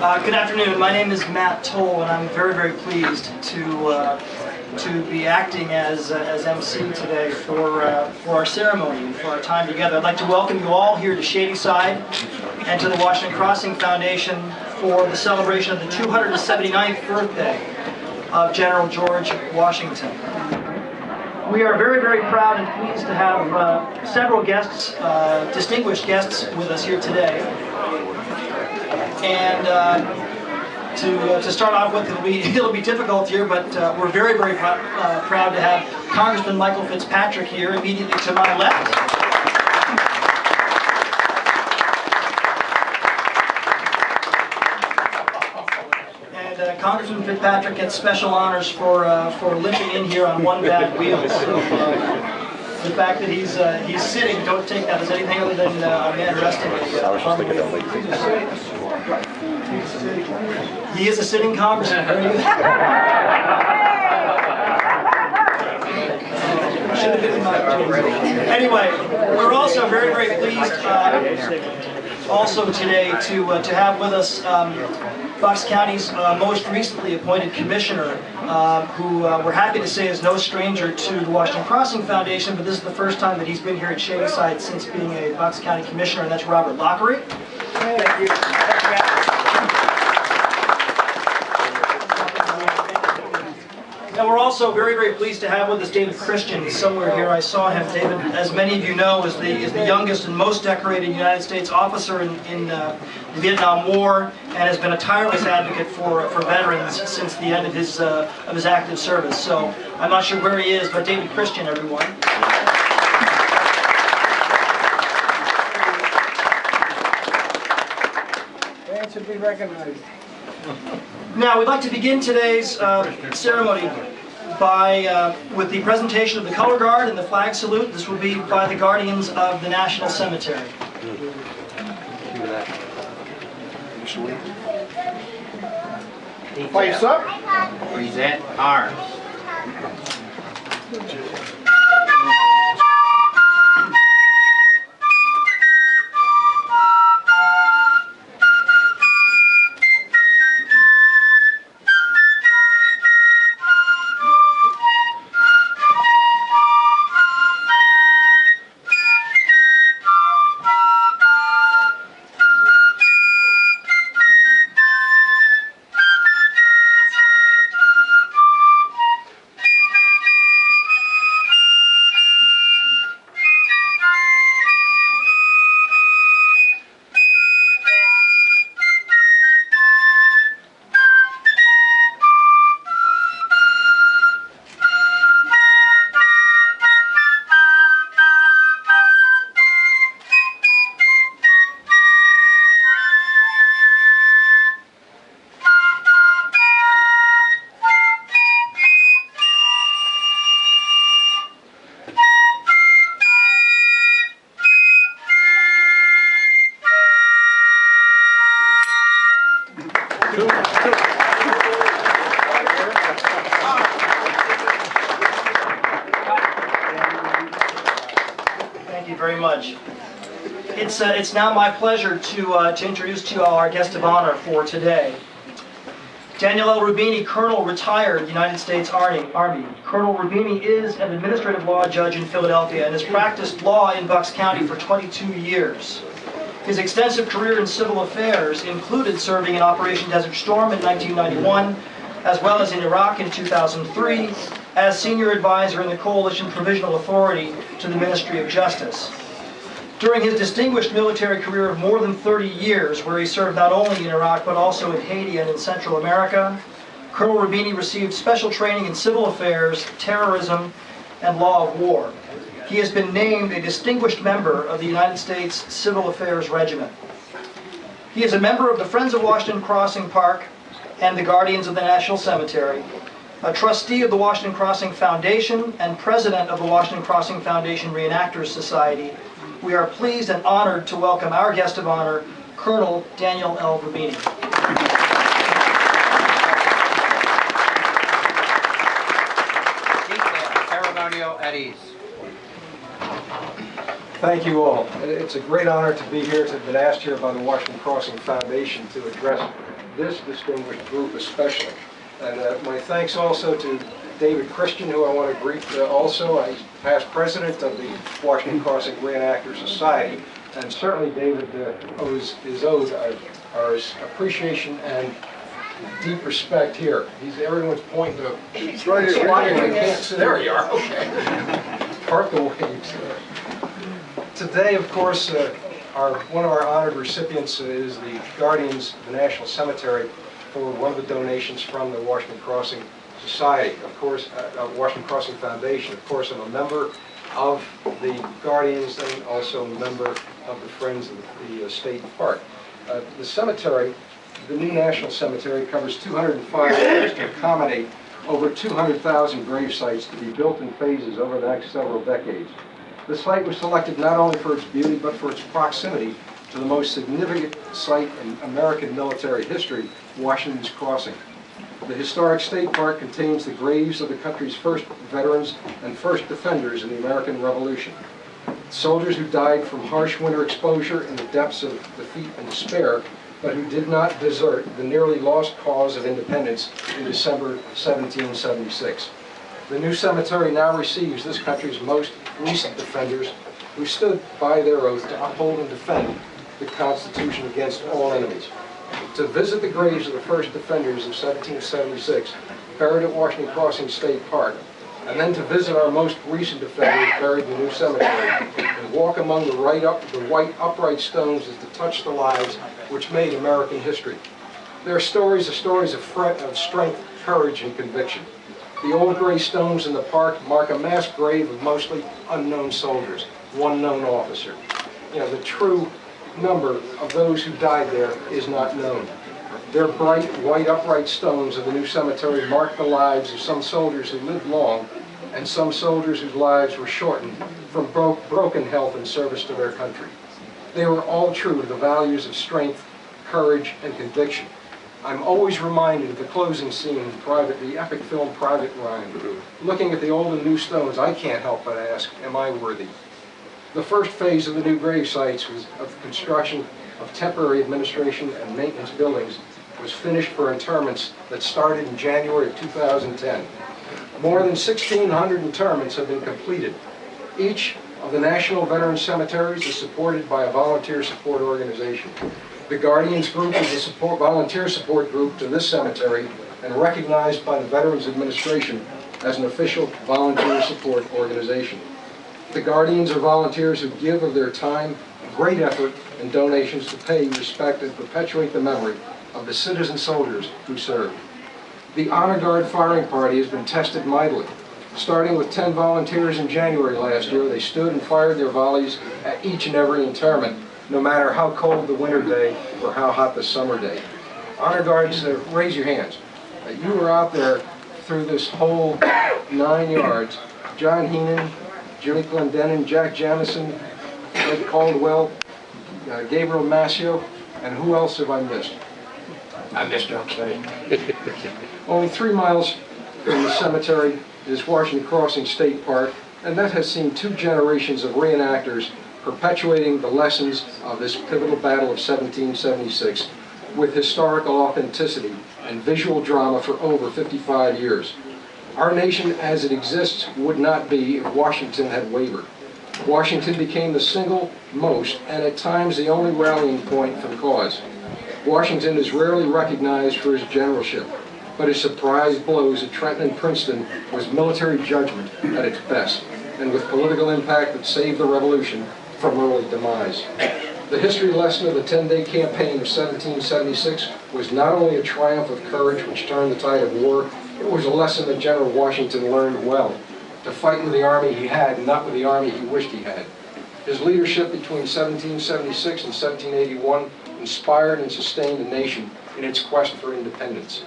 Good afternoon. My name is Matt Toll, and I'm very, very pleased to be acting as MC today for our ceremony and for our time together. I'd like to welcome you all here to Shadyside and to the Washington Crossing Foundation for the celebration of the 279th birthday of General George Washington. We are very, very proud and pleased to have several guests, distinguished guests with us here today. And to start off with, it'll be difficult here, but we're very, very proud to have Congressman Michael Fitzpatrick here immediately to my left. And Congressman Fitzpatrick gets special honors for limping in here on one bad wheel. So, the fact that he's sitting, don't take that as anything other than a man resting. He is a sitting congressman. Anyway, we're also very, very pleased also today to have with us Bucks County's most recently appointed commissioner, who we're happy to say is no stranger to the Washington Crossing Foundation, but this is the first time that he's been here at Shadyside since being a Bucks County commissioner, and that's Robert Lockery. Thank you. And we're also very, very pleased to have with us David Christian somewhere here. I saw him. David, as many of you know, is the youngest and most decorated United States officer in the Vietnam War, and has been a tireless advocate for veterans since the end of his active service. So I'm not sure where he is, but David Christian, everyone. That should be recognized. Now, we'd like to begin today's ceremony with the presentation of the color guard and the flag salute. This will be by the Guardians of the National Cemetery. Face up. Present arms. Thank you very much. It's now my pleasure to introduce to you all our guest of honor for today. Daniel L. Rubini, Colonel, retired United States Army. Colonel Rubini is an administrative law judge in Philadelphia and has practiced law in Bucks County for 22 years. His extensive career in civil affairs included serving in Operation Desert Storm in 1991, as well as in Iraq in 2003, as senior advisor in the Coalition Provisional Authority to the Ministry of Justice. During his distinguished military career of more than 30 years, where he served not only in Iraq but also in Haiti and in Central America, Colonel Rubini received special training in civil affairs, terrorism, and law of war. He has been named a distinguished member of the United States Civil Affairs Regiment. He is a member of the Friends of Washington Crossing Park and the Guardians of the National Cemetery, a trustee of the Washington Crossing Foundation, and president of the Washington Crossing Foundation Reenactors Society. We are pleased and honored to welcome our guest of honor, Colonel Daniel L. Rubini. Ceremonial at ease. Thank you all. It's a great honor to be here. To have been asked here by the Washington Crossing Foundation to address this distinguished group especially. And my thanks also to David Christian, who I want to greet also. He's past president of the Washington Crossing Reenactors Society. And certainly David is owed our appreciation and deep respect here. Everyone's pointing to It's right here. I can't see. There you are. Okay. Part the waves. Today, of course, one of our honored recipients is the Guardians of the National Cemetery for one of the donations from the Washington Crossing Society, of course, Washington Crossing Foundation. Of course, I'm a member of the Guardians and also a member of the Friends of the State Park. The cemetery, the new National Cemetery, covers 205 acres to accommodate over 200,000 grave sites to be built in phases over the next several decades. The site was selected not only for its beauty, but for its proximity to the most significant site in American military history, Washington's Crossing. The historic state park contains the graves of the country's first veterans and first defenders in the American Revolution. Soldiers who died from harsh winter exposure in the depths of defeat and despair, but who did not desert the nearly lost cause of independence in December 1776. The new cemetery now receives this country's most recent defenders who stood by their oath to uphold and defend the Constitution against all enemies. To visit the graves of the first defenders of 1776, buried at Washington Crossing State Park, and then to visit our most recent defenders buried in the new cemetery, and walk among the white upright stones as to touch the lives which made American history. Their stories are stories of strength, courage, and conviction. The old gray stones in the park mark a mass grave of mostly unknown soldiers, one known officer. The true number of those who died there is not known. Their bright, white, upright stones of the new cemetery mark the lives of some soldiers who lived long and some soldiers whose lives were shortened from broken health in service to their country. They were all true to the values of strength, courage, and conviction. I'm always reminded of the closing scene, the epic film Private Ryan. Looking at the old and new stones, I can't help but ask, am I worthy? The first phase of the new grave sites was of construction of temporary administration and maintenance buildings was finished for interments that started in January of 2010. More than 1,600 interments have been completed. Each of the national veteran cemeteries is supported by a volunteer support organization. The Guardians Group is a volunteer support group to this cemetery and recognized by the Veterans Administration as an official volunteer support organization. The Guardians are volunteers who give of their time, great effort, and donations to pay, respect, and perpetuate the memory of the citizen soldiers who served. The Honor Guard firing party has been tested mightily. Starting with 10 volunteers in January last year, they stood and fired their volleys at each and every interment, no matter how cold the winter day or how hot the summer day. Honor Guards, raise your hands. You were out there through this whole 9 yards. John Heenan, Jimmy Glendenin, Jack Jamison, Ed Caldwell, Gabriel Mascio, and who else have I missed? I missed, okay. Only 3 miles from the cemetery is Washington Crossing State Park, and that has seen 2 generations of reenactors perpetuating the lessons of this pivotal battle of 1776 with historical authenticity and visual drama for over 55 years. Our nation as it exists would not be if Washington had wavered. Washington became the single most and at times the only rallying point for the cause. Washington is rarely recognized for his generalship, but his surprise blows at Trenton and Princeton was military judgment at its best, and with political impact that saved the Revolution from early demise. The history lesson of the 10-day campaign of 1776 was not only a triumph of courage which turned the tide of war, it was a lesson that General Washington learned well, to fight with the army he had and not with the army he wished he had. His leadership between 1776 and 1781 inspired and sustained the nation in its quest for independence.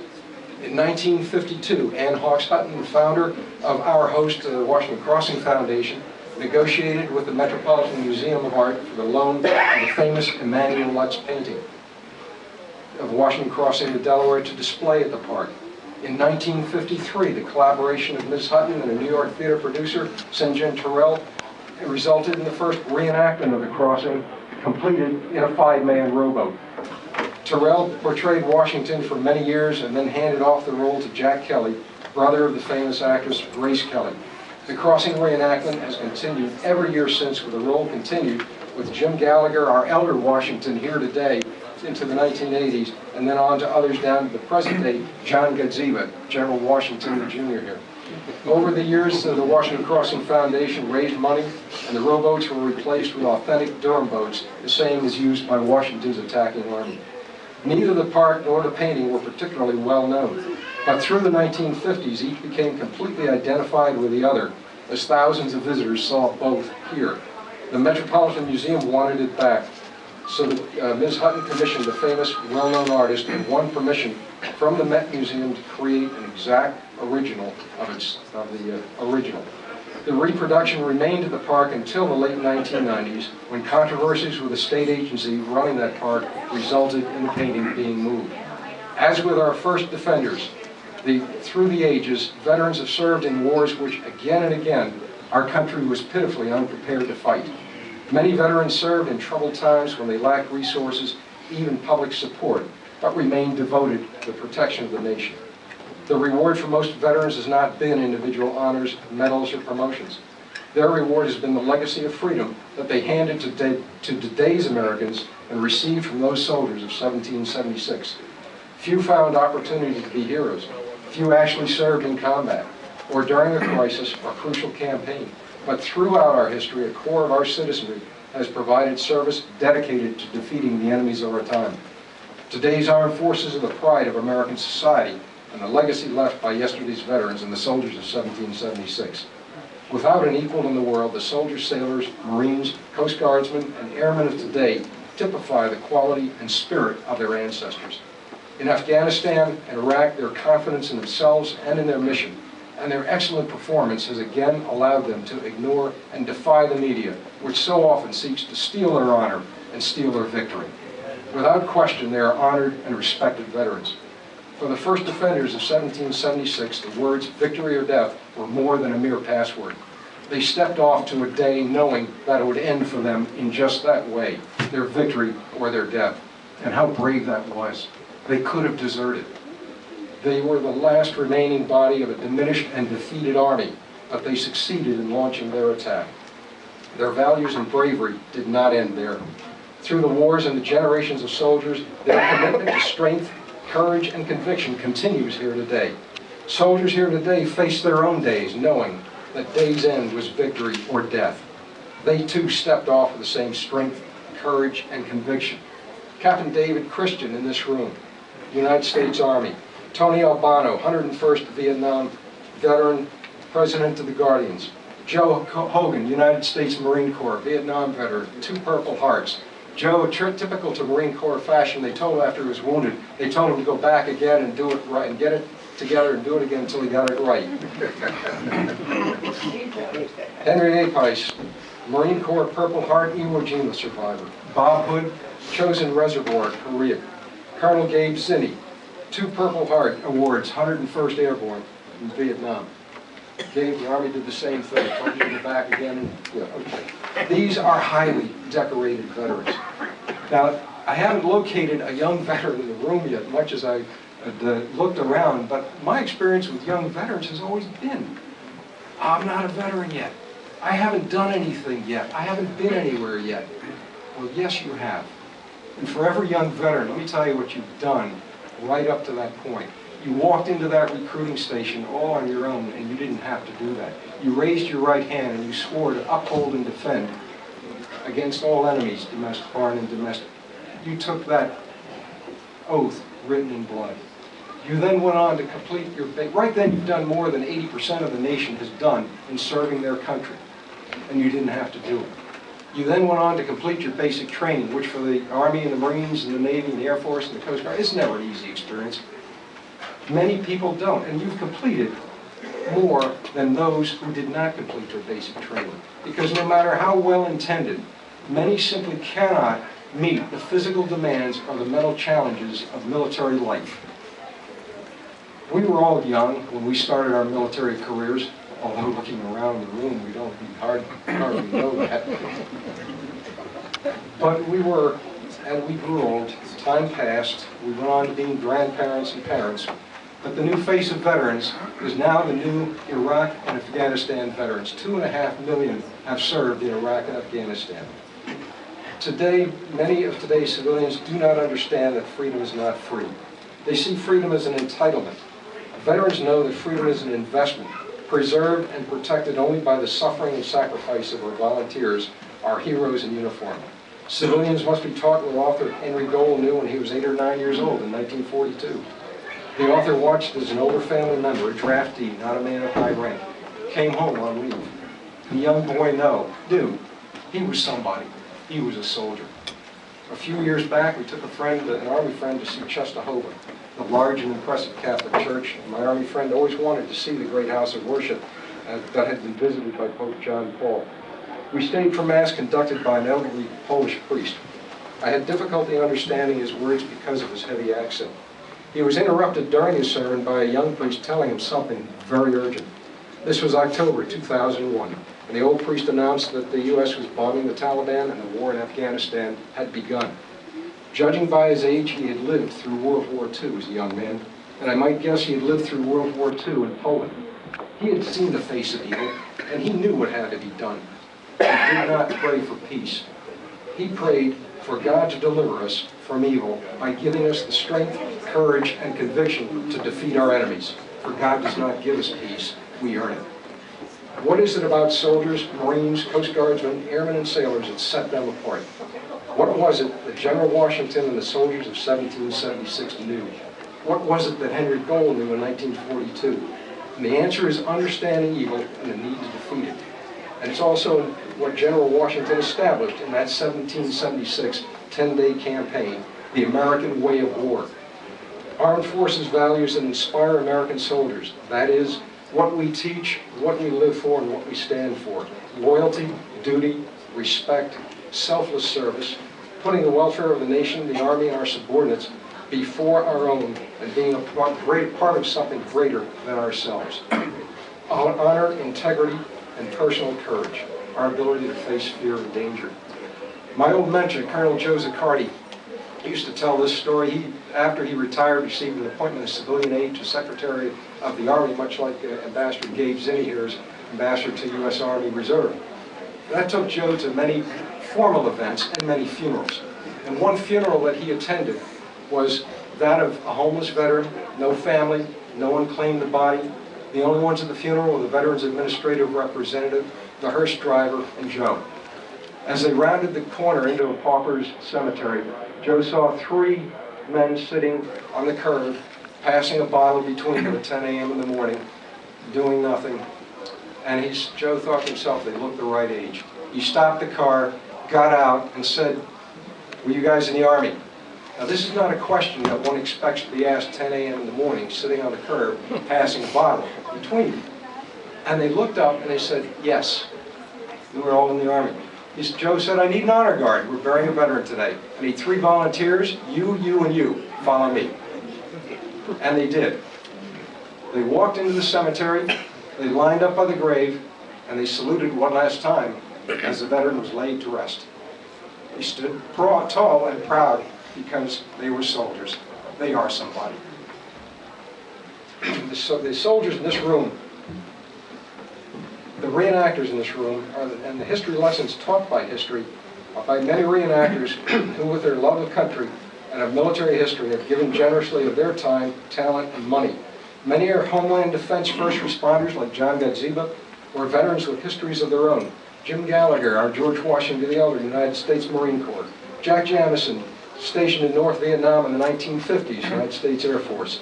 In 1952, Ann Hawks Hutton, the founder of our host, the Washington Crossing Foundation, negotiated with the Metropolitan Museum of Art for the loan of the famous Emanuel Lutz painting of Washington Crossing the Delaware to display at the park. In 1953, the collaboration of Ms. Hutton and a New York theater producer, St. John Terrell, resulted in the first reenactment of the crossing, completed in a 5-man rowboat. Terrell portrayed Washington for many years and then handed off the role to Jack Kelly, brother of the famous actress Grace Kelly. The Crossing reenactment has continued every year since, with the role continued with Jim Gallagher, our elder Washington, here today into the 1980s, and then on to others down to the present day, John Gadziba, General Washington Jr. here. Over the years, the Washington Crossing Foundation raised money, and the rowboats were replaced with authentic Durham boats, the same as used by Washington's attacking army. Neither the park nor the painting were particularly well known, but through the 1950s, each became completely identified with the other, as thousands of visitors saw both here. The Metropolitan Museum wanted it back, so that Ms. Hutton commissioned the famous, well-known artist and won permission from the Met Museum to create an exact original of the original. The reproduction remained at the park until the late 1990s, when controversies with the state agency running that park resulted in the painting being moved. As with our first defenders, through the ages, veterans have served in wars which, again and again, our country was pitifully unprepared to fight. Many veterans served in troubled times when they lacked resources, even public support, but remained devoted to the protection of the nation. The reward for most veterans has not been individual honors, medals, or promotions. Their reward has been the legacy of freedom that they handed to today's Americans and received from those soldiers of 1776. Few found opportunity to be heroes. Few actually served in combat, or during a crisis or crucial campaign. But throughout our history, a core of our citizenry has provided service dedicated to defeating the enemies of our time. Today's armed forces are the pride of American society and the legacy left by yesterday's veterans and the soldiers of 1776. Without an equal in the world, the soldiers, sailors, Marines, Coast Guardsmen, and airmen of today typify the quality and spirit of their ancestors. In Afghanistan and Iraq, their confidence in themselves and in their mission and their excellent performance has again allowed them to ignore and defy the media, which so often seeks to steal their honor and steal their victory. Without question, they are honored and respected veterans. For the first defenders of 1776, the words victory or death were more than a mere password. They stepped off to a day knowing that it would end for them in just that way, their victory or their death. And how brave that was. They could have deserted. They were the last remaining body of a diminished and defeated army, but they succeeded in launching their attack. Their values and bravery did not end there. Through the wars and the generations of soldiers, their commitment to strength, courage, and conviction continues here today. Soldiers here today face their own days, knowing that day's end was victory or death. They too stepped off with the same strength, courage, and conviction. Captain David Christian in this room, United States Army. Tony Albano, 101st Vietnam veteran, President of the Guardians. Joe Hogan, United States Marine Corps, Vietnam veteran, 2 Purple Hearts. Joe, typical to Marine Corps fashion, they told him after he was wounded, they told him to go back again and do it right, and get it together and do it again until he got it right. Henry Apice, Marine Corps Purple Heart Iwo Jima survivor. Bob Hood, Chosin Reservoir, Korea. Colonel Gabe Zinni, 2 Purple Heart Awards, 101st Airborne in Vietnam. Gabe, the Army did the same thing, told you to go back again. And, yeah, okay. These are highly decorated veterans. Now, I haven't located a young veteran in the room yet, much as I looked around, but my experience with young veterans has always been, I'm not a veteran yet. I haven't done anything yet. I haven't been anywhere yet. Well, yes, you have. And for every young veteran, let me tell you what you've done right up to that point. You walked into that recruiting station all on your own, and you didn't have to do that. You raised your right hand and you swore to uphold and defend against all enemies, domestic, foreign, and domestic. You took that oath written in blood. You then went on to complete your, right then you've done more than 80% of the nation has done in serving their country, and you didn't have to do it. You then went on to complete your basic training, which for the Army and the Marines and the Navy and the Air Force and the Coast Guard, it's never an easy experience. Many people don't, and you've completed more than those who did not complete their basic training. Because no matter how well intended, many simply cannot meet the physical demands or the mental challenges of military life. We were all young when we started our military careers, although looking around the room, we don't hardly know that. But we were and we grew old. Time passed. We went on to being grandparents and parents. But the new face of veterans is now the new Iraq and Afghanistan veterans. 2.5 million have served in Iraq and Afghanistan. Today, many of today's civilians do not understand that freedom is not free. They see freedom as an entitlement. Veterans know that freedom is an investment, preserved and protected only by the suffering and sacrifice of our volunteers, our heroes in uniform. Civilians must be taught what author Henry Gold knew when he was 8 or 9 years old in 1942. The author watched as an older family member, a draftee, not a man of high rank, came home on leave. The young boy knew he was somebody. He was a soldier. A few years back, we took an Army friend, to see Czestochowa, the large and impressive Catholic church. My Army friend always wanted to see the great house of worship that had been visited by Pope John Paul. We stayed for Mass conducted by an elderly Polish priest. I had difficulty understanding his words because of his heavy accent. He was interrupted during his sermon by a young priest telling him something very urgent. This was October 2001, and the old priest announced that the U.S. was bombing the Taliban and the war in Afghanistan had begun. Judging by his age, he had lived through World War II as a young man, and I might guess he had lived through World War II in Poland. He had seen the face of evil, and he knew what had to be done. He did not pray for peace. He prayed for God to deliver us from evil by giving us the strength, courage, and conviction to defeat our enemies. For God does not give us peace, we earn it. What is it about soldiers, Marines, Coast Guardsmen, airmen, and sailors that set them apart? What was it that General Washington and the soldiers of 1776 knew? What was it that Henry Gold knew in 1942? And the answer is understanding evil and the need to defeat it. And it's also what General Washington established in that 1776 10-day campaign, the American way of war. Armed forces values that inspire American soldiers. That is, what we teach, what we live for, and what we stand for. Loyalty, duty, respect, selfless service, putting the welfare of the nation, the Army, and our subordinates before our own, and being a part of something greater than ourselves. Honor, integrity, and personal courage, our ability to face fear and danger. My old mentor, Colonel Joe Zaccardi, used to tell this story. After he retired, received an appointment as civilian aide to Secretary of the Army, much like Ambassador Gabe Zinni here is Ambassador to U.S. Army Reserve. That took Joe to many formal events and many funerals. And one funeral that he attended was that of a homeless veteran, no family, no one claimed the body. The only ones at the funeral were the Veterans Administrative Representative, the hearse driver, and Joe. As they rounded the corner into a pauper's cemetery, Joe saw 3 men sitting on the curb, passing a bottle between them at 10 a.m. in the morning, doing nothing. And Joe thought to himself, they looked the right age. He stopped the car, got out, and said, "Were you guys in the Army?" Now, this is not a question that one expects to be asked 10 a.m. in the morning, sitting on the curb, passing a bottle between them. And they looked up and they said, "Yes, we were all in the Army." Joe said, "I need an honor guard. We're burying a veteran today. I need 3 volunteers, you, and you. Follow me." And they did. They walked into the cemetery, they lined up by the grave, and they saluted one last time as the veteran was laid to rest. They stood tall and proud because they were soldiers. They are somebody. The soldiers in this room, the reenactors in this room, and the history lessons taught by history by many reenactors who, with their love of country and of military history, have given generously of their time, talent, and money. Many are Homeland Defense first responders like John Gadziba, or veterans with histories of their own. Jim Gallagher, our George Washington the Elder, United States Marine Corps. Jack Jamison, stationed in North Vietnam in the 1950s, United States Air Force.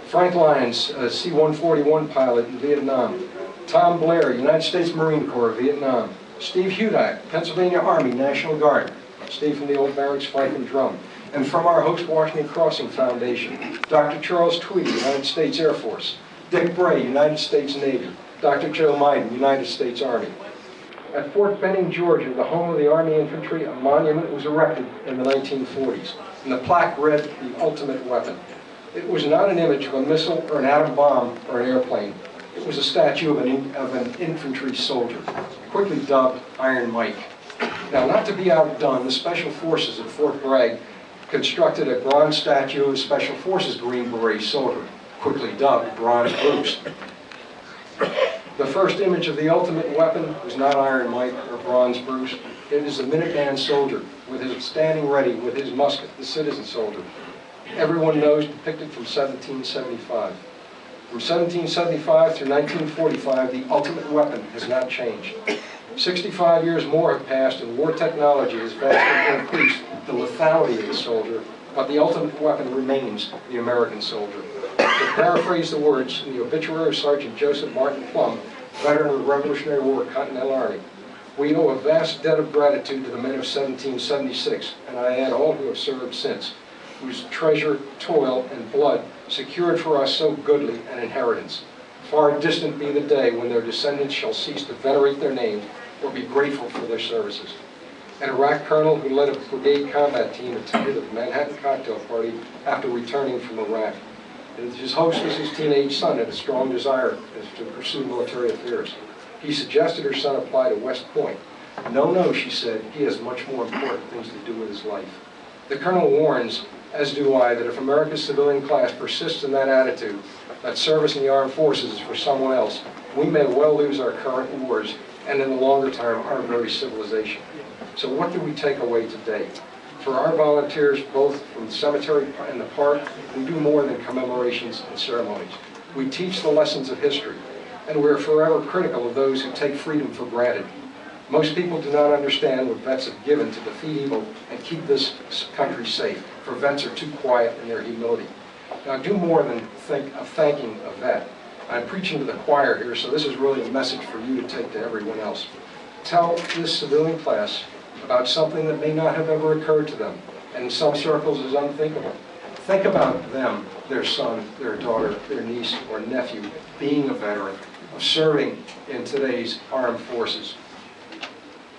Frank Lyons, a C-141 pilot in Vietnam. Tom Blair, United States Marine Corps, Vietnam. Steve Hudak, Pennsylvania Army, National Guard. Steve from the old barracks, fife and drum. And from our Host Washington Crossing Foundation, Dr. Charles Tweedy, United States Air Force. Dick Bray, United States Navy. Dr. Joe Maiden, United States Army. At Fort Benning, Georgia, the home of the Army Infantry, a monument was erected in the 1940s, and the plaque read, "The Ultimate Weapon." It was not an image of a missile or an atom bomb or an airplane. It was a statue of an infantry soldier, quickly dubbed Iron Mike. Now, not to be outdone, the Special Forces at Fort Bragg constructed a bronze statue of a Special Forces Green Beret soldier, quickly dubbed Bronze Bruce. The first image of the ultimate weapon was not Iron Mike or Bronze Bruce. It is the Minuteman soldier, with his standing ready with his musket, the citizen soldier. Everyone knows, depicted from 1775. From 1775 through 1945, the ultimate weapon has not changed. 65 years more have passed, and war technology has vastly increased the lethality of the soldier, but the ultimate weapon remains the American soldier. To paraphrase the words in the obituary of Sergeant Joseph Martin Plum, veteran of the Revolutionary War Continental Army, we owe a vast debt of gratitude to the men of 1776, and I add all who have served since, whose treasure, toil, and blood secured for us so goodly an inheritance. Far distant be the day when their descendants shall cease to venerate their names or be grateful for their services. An Iraq colonel who led a brigade combat team attended a Manhattan cocktail party after returning from Iraq. And his hostess's teenage son had a strong desire to pursue military affairs. He suggested her son apply to West Point. No, no, she said, he has much more important things to do with his life. The colonel warns, as do I, that if America's civilian class persists in that attitude, that service in the armed forces is for someone else, we may well lose our current wars and in the longer term our very civilization. So what do we take away today? For our volunteers, both from the cemetery and the park, we do more than commemorations and ceremonies. We teach the lessons of history, and we're forever critical of those who take freedom for granted. Most people do not understand what vets have given to defeat evil and keep this country safe, for vets are too quiet in their humility. Now, do more than think of thanking a vet. I'm preaching to the choir here, so this is really a message for you to take to everyone else. Tell this civilian class about something that may not have ever occurred to them, and in some circles is unthinkable. Think about them, their son, their daughter, their niece or nephew, being a veteran, of serving in today's armed forces.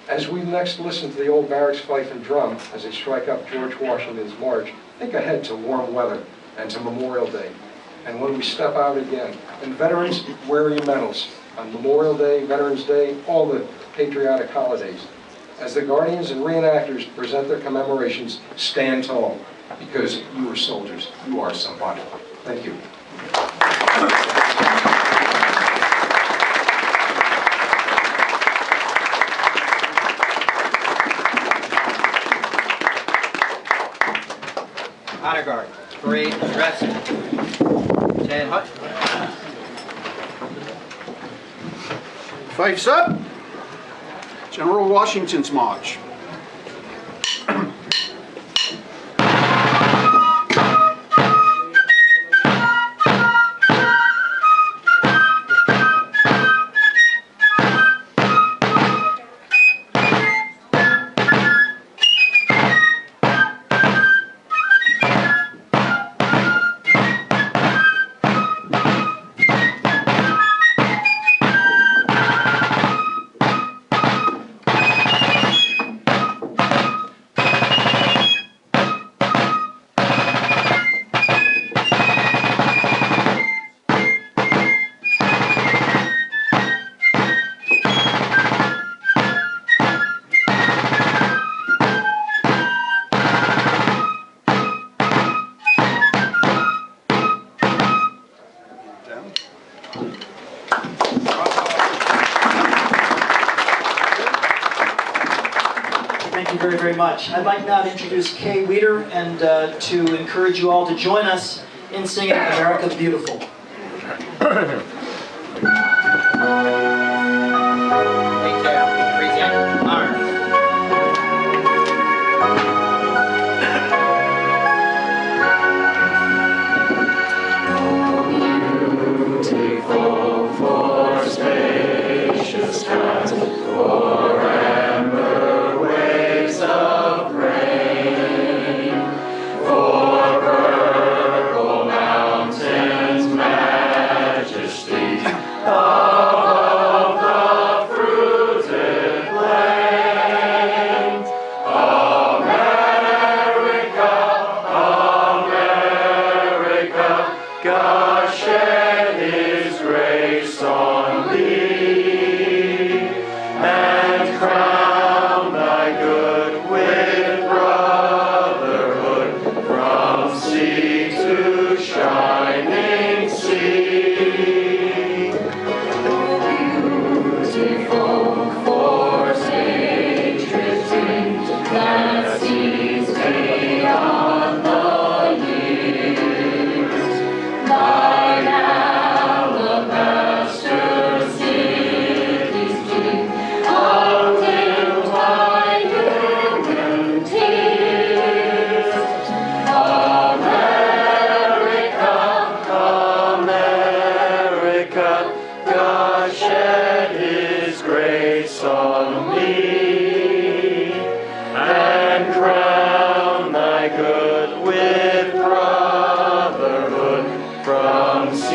As we next listen to the old barracks fife and drum as they strike up George Washington's march, think ahead to warm weather and to Memorial Day. And when we step out again, and veterans, wear your medals. On Memorial Day, Veterans Day, all the patriotic holidays. As the guardians and reenactors present their commemorations, stand tall, because you are soldiers. You are somebody. Thank you. Honor Guard, parade dress. Stand hut. Fifes up. General Washington's March. Thank you very, very much. I'd like now to introduce Kay Weeder and to encourage you all to join us in singing America the Beautiful. Detail, present arms. Beautiful for spacious skies, for amber waves of grain, for purple mountains' majesty above the fruited plains. America, America, God shed His grace on thee, and crown thy good with brotherhood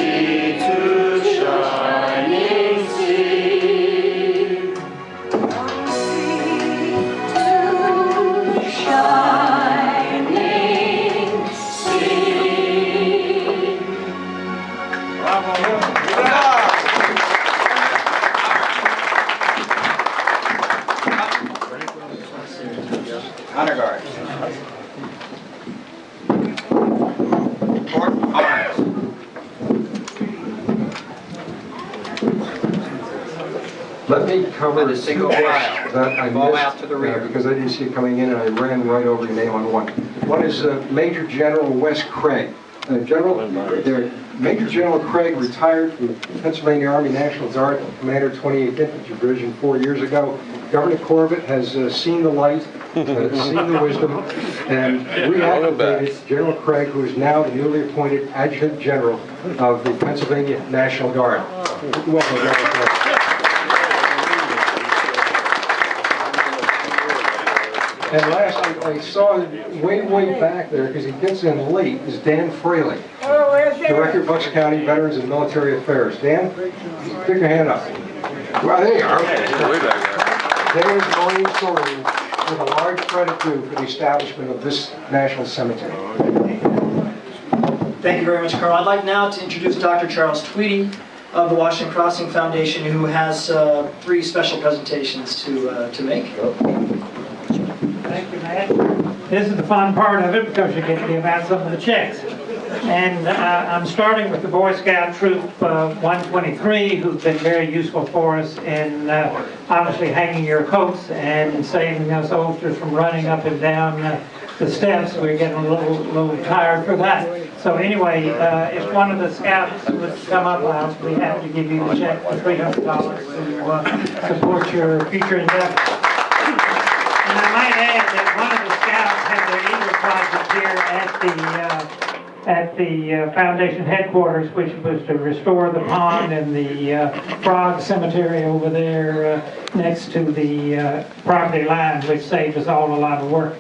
sea to shining sea. Shining sea. Honor guard. Court arms. Let me cover With a single two file. things that I Fall missed, out to the rear. because I didn't see it coming in and I ran right over your name on one. One is Major General Wes Craig. Major General Craig retired from Pennsylvania Army National Guard, Commander 28th Infantry Division 4 years ago. Governor Corbett has seen the light, seen the wisdom, and reactivated General Craig, who is now the newly appointed Adjutant General of the Pennsylvania National Guard. Welcome, General Craig. And last, I saw way back there, because he gets in late, is Dan Fraley, Director of Bucks County Veterans and Military Affairs. Dan, pick your hand up. Well, there you are. There's Marine Marines with a large credit due for the establishment of this national cemetery. Thank you very much, Carl. I'd like now to introduce Dr. Charles Tweedy of the Washington Crossing Foundation, who has 3 special presentations to make. Thank you, Matt. This is the fun part of it because you get to give out some of the checks. And I'm starting with the Boy Scout Troop 123, who's been very useful for us in obviously hanging your coats and saving us oldsters from running up and down the steps. We're getting a little tired for that. So anyway, if one of the scouts would come up, I'll be happy to give you the check for $300 to support your future endeavors. And I might add that one of the scouts had their Eagle project here at the foundation headquarters, which was to restore the pond and the frog cemetery over there next to the property line, which saved us all a lot of work.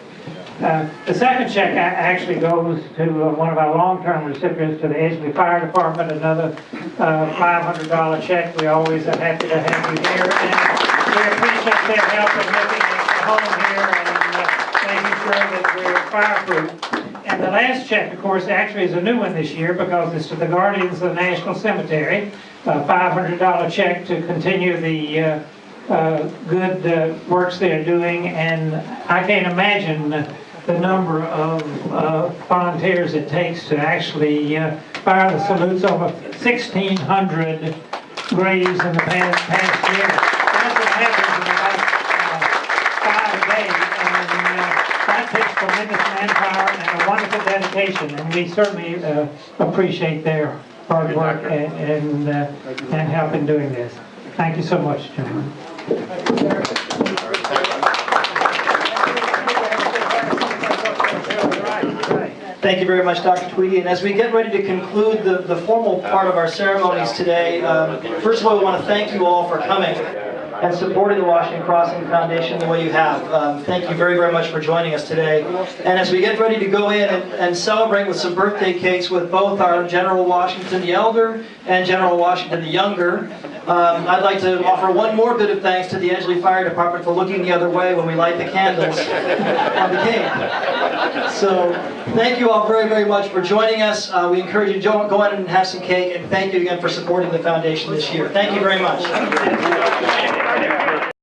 The second check actually goes to one of our long-term recipients, to the Edgeley Fire Department, another $500 check. We always are happy to have you here, and we appreciate their help in making us a home here and making sure that we're fireproof. And the last check, of course, actually is a new one this year because it's to the Guardians of the National Cemetery, a $500 check to continue the good works they're doing. And I can't imagine the number of volunteers it takes to actually fire the salutes over 1,600 graves in the past year. That's what happens in about 5 days. That takes tremendous manpower and a wonderful dedication, and we certainly appreciate their hard work and help in doing this. Thank you so much, gentlemen. Thank you very much, Dr. Tweedy. And as we get ready to conclude the formal part of our ceremonies today, first of all, we want to thank you all for coming and supporting the Washington Crossing Foundation the way you have. Thank you very much for joining us today. And as we get ready to go in and celebrate with some birthday cakes with both our General Washington the Elder and General Washington the Younger, I'd like to offer one more bit of thanks to the Edgeley Fire Department for looking the other way when we light the candles on the cake. So thank you all very much for joining us. We encourage you to go in and have some cake, and thank you again for supporting the foundation this year. Thank you very much.